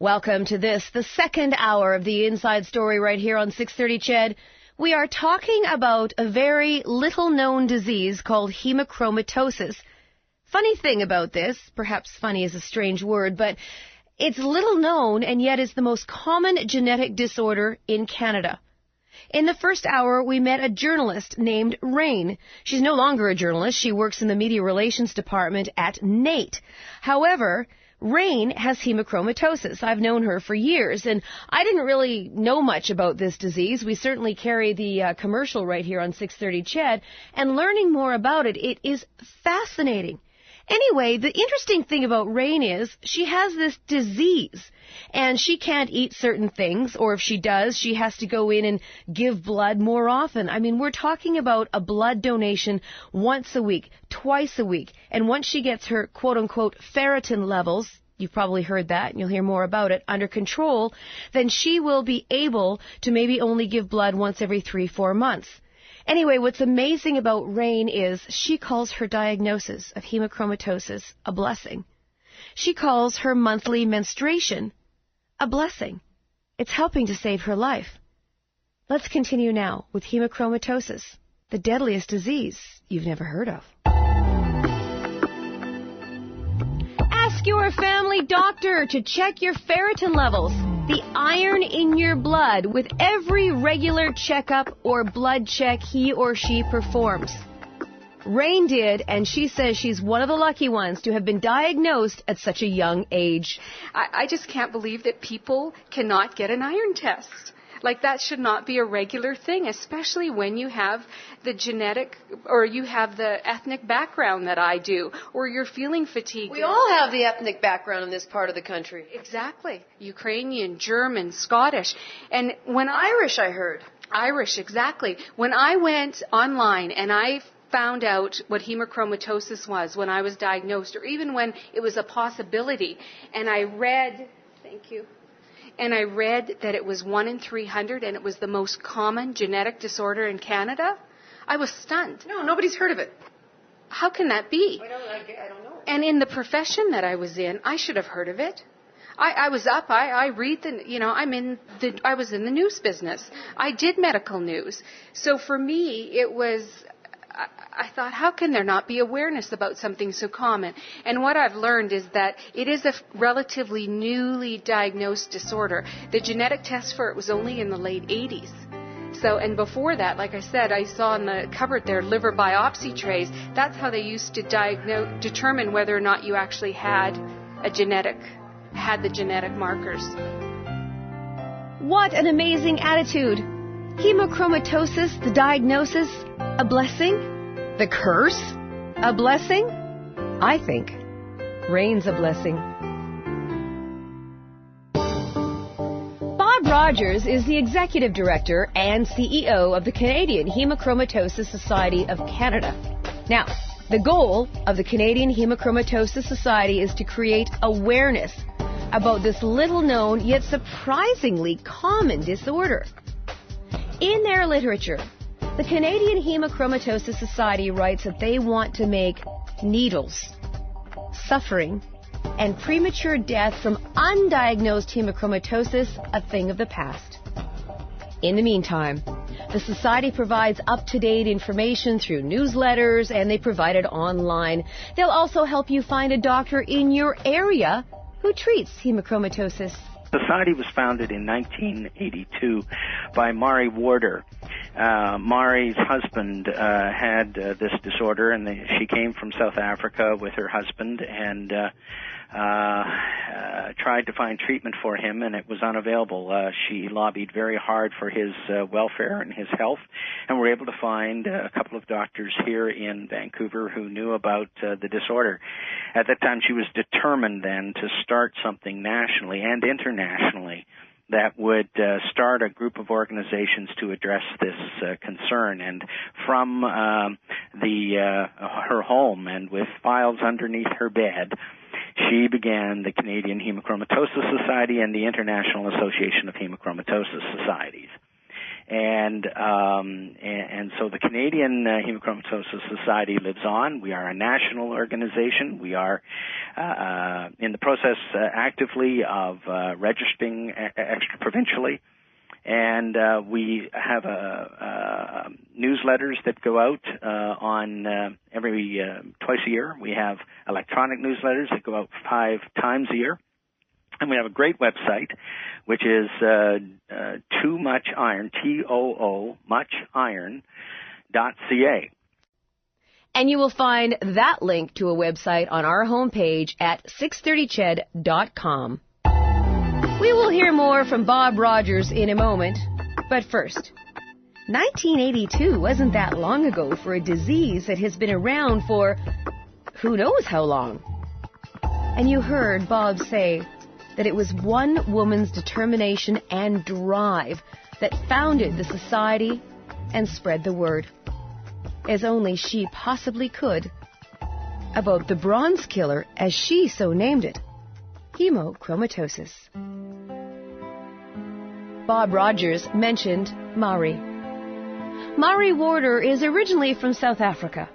Welcome to the second hour of the Inside Story right here on 630 CHED. We are talking about a very little-known disease called hemochromatosis. Funny thing about this, perhaps funny is a strange word, but it's little known and yet is the most common genetic disorder in Canada. In the first hour, we met a journalist named Rain. She's no longer a journalist. She works in the media relations department at NATE. However, Rain has hemochromatosis. I've known her for years, and I didn't really know much about this disease. We certainly carry the commercial right here on 630 CHED, and learning more about it, it is fascinating. Anyway, the interesting thing about Rain is she has this disease, and she can't eat certain things, or if she does, she has to go in and give blood more often. I mean, we're talking about a blood donation once a week, twice a week, and once she gets her quote-unquote ferritin levels, you've probably heard that, and you'll hear more about it, under control, then she will be able to maybe only give blood once every 3-4 months. Anyway, what's amazing about Rain is she calls her diagnosis of hemochromatosis a blessing. She calls her monthly menstruation a blessing. It's helping to save her life. Let's continue now with hemochromatosis, the deadliest disease you've never heard of. Ask your family doctor to check your ferritin levels, the iron in your blood, with every regular checkup or blood check he or she performs. Rain did, and she says she's one of the lucky ones to have been diagnosed at such a young age. I just can't believe that people cannot get an iron test. Like, that should not be a regular thing, especially when you have the genetic or you have the ethnic background that I do, or you're feeling fatigued. We all have the ethnic background in this part of the country. Exactly. Ukrainian, German, Scottish. And when Irish, I heard. Irish, exactly. When I went online and I found out what hemochromatosis was when I was diagnosed, or even when it was a possibility, and I read, thank you, and I read that it was 1 in 300 and it was the most common genetic disorder in Canada, I was stunned. No, nobody's heard of it. How can that be? I don't know. And in the profession that I was in, I should have heard of it. I was up, I read I was in the news business. I did medical news. So for me, it was, I thought, how can there not be awareness about something so common? And what I've learned is that it is a relatively newly diagnosed disorder. The genetic test for it was only in the late 80s. So, and before that, like I said, I saw in the cupboard there liver biopsy trays. That's how they used to determine whether or not you actually had the genetic markers. What an amazing attitude. Hemochromatosis, the diagnosis, a blessing? The curse? A blessing? I think Rain's a blessing. Bob Rogers is the Executive Director and CEO of the Canadian Hemochromatosis Society of Canada. Now, the goal of the Canadian Hemochromatosis Society is to create awareness about this little-known yet surprisingly common disorder. In their literature, the Canadian Hemochromatosis Society writes that they want to make needles, suffering, and premature death from undiagnosed hemochromatosis a thing of the past. In the meantime, the Society provides up-to-date information through newsletters, and they provide it online. They'll also help you find a doctor in your area who treats hemochromatosis. The Society was founded in 1982 by Mari Warder. Mari's husband had this disorder, and she came from South Africa with her husband and tried to find treatment for him, and it was unavailable. She lobbied very hard for his welfare and his health, and were able to find a couple of doctors here in Vancouver who knew about the disorder. At that time, she was determined then to start something nationally and internationally that would start a group of organizations to address this concern. And from her home and with files underneath her bed, she began the Canadian Hemochromatosis Society and the International Association of Hemochromatosis Societies. And so the Canadian Hemochromatosis Society lives on. We are a national organization. We are in the process actively of registering extra-provincially. And we have newsletters that go out on every twice a year. We have electronic newsletters that go out 5 times a year. And we have a great website, which is Too Much Iron, TOO, muchiron.ca. And you will find that link to a website on our homepage at 630ched.com. We will hear more from Bob Rogers in a moment, but first, 1982 wasn't that long ago for a disease that has been around for who knows how long. And you heard Bob say that it was one woman's determination and drive that founded the society and spread the word, as only she possibly could, about the bronze killer, as she so named it, hemochromatosis. Bob Rogers mentioned Mari. Mari Warder is originally from South Africa.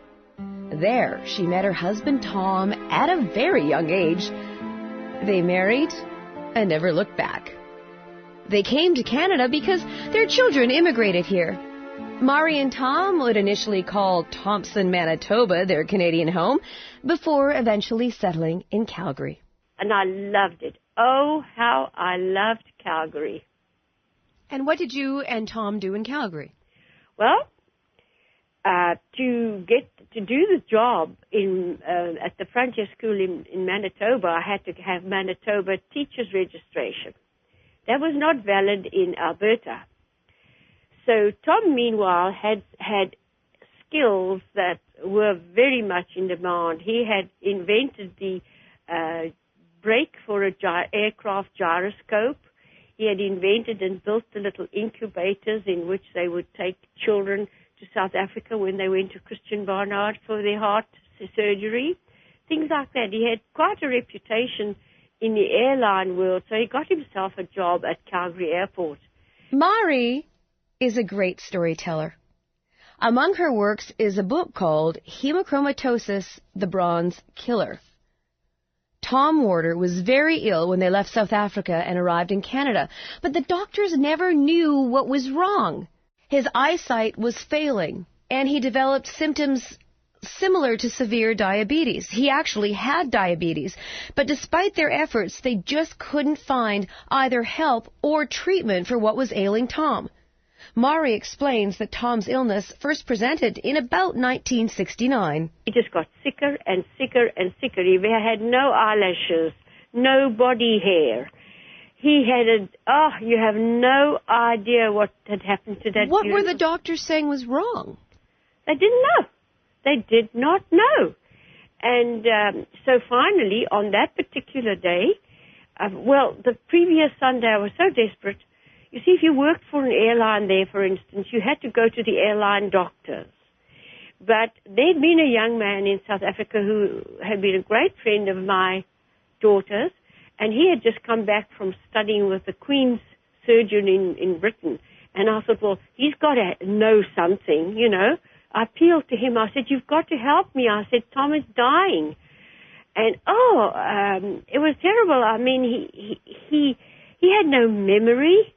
There, she met her husband Tom at a very young age. They married and never looked back. They came to Canada because their children immigrated here. Mari and Tom would initially call Thompson, Manitoba their Canadian home, before eventually settling in Calgary. And I loved it. Oh, how I loved Calgary. And what did you and Tom do in Calgary? Well, to do the job at the Frontier School in Manitoba, I had to have Manitoba teacher's registration. That was not valid in Alberta. So Tom, meanwhile, had skills that were very much in demand. He had invented the brake for a aircraft gyroscope. He had invented and built the little incubators in which they would take children to South Africa when they went to Christian Barnard for their heart surgery, things like that. He had quite a reputation in the airline world, so he got himself a job at Calgary Airport. Mari is a great storyteller. Among her works is a book called Hemochromatosis, the Bronze Killer. Tom Warder was very ill when they left South Africa and arrived in Canada, but the doctors never knew what was wrong. His eyesight was failing, and he developed symptoms similar to severe diabetes. He actually had diabetes, but despite their efforts, they just couldn't find either help or treatment for what was ailing Tom. Mari explains that Tom's illness first presented in about 1969. He just got sicker and sicker and sicker. He had no eyelashes, no body hair. He had you have no idea what had happened to that. What were the doctors saying was wrong? They didn't know. They did not know. And so finally, on that particular day, the previous Sunday, I was so desperate. You see, if you worked for an airline there, for instance, you had to go to the airline doctors. But there'd been a young man in South Africa who had been a great friend of my daughter's, and he had just come back from studying with the Queen's surgeon in Britain. And I thought, well, he's got to know something, you know. I appealed to him. I said, you've got to help me. I said, Tom is dying. And, it was terrible. I mean, he had no memory.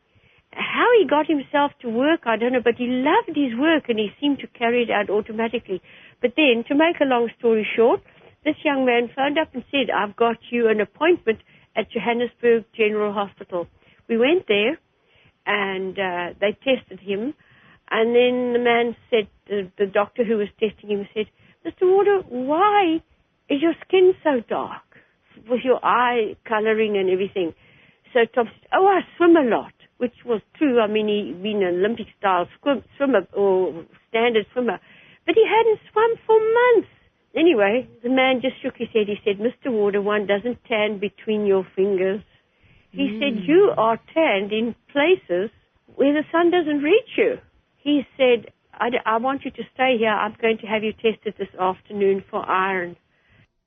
How he got himself to work, I don't know, but he loved his work and he seemed to carry it out automatically. But then, to make a long story short, this young man phoned up and said, I've got you an appointment at Johannesburg General Hospital. We went there and they tested him. And then the man said, the doctor who was testing him said, Mr. Warder, why is your skin so dark with your eye coloring and everything? So Tom said, I swim a lot, which was true. I mean, he'd been an Olympic-style swimmer or standard swimmer, but he hadn't swum for months. Anyway, the man just shook his head. He said, Mr. Warder, one doesn't tan between your fingers. He said, you are tanned in places where the sun doesn't reach you. He said, I want you to stay here. I'm going to have you tested this afternoon for iron.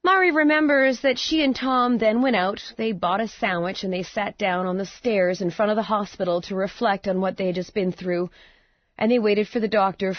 Mari remembers that she and Tom then went out. They bought a sandwich and they sat down on the stairs in front of the hospital to reflect on what they had just been through. and they waited for the doctor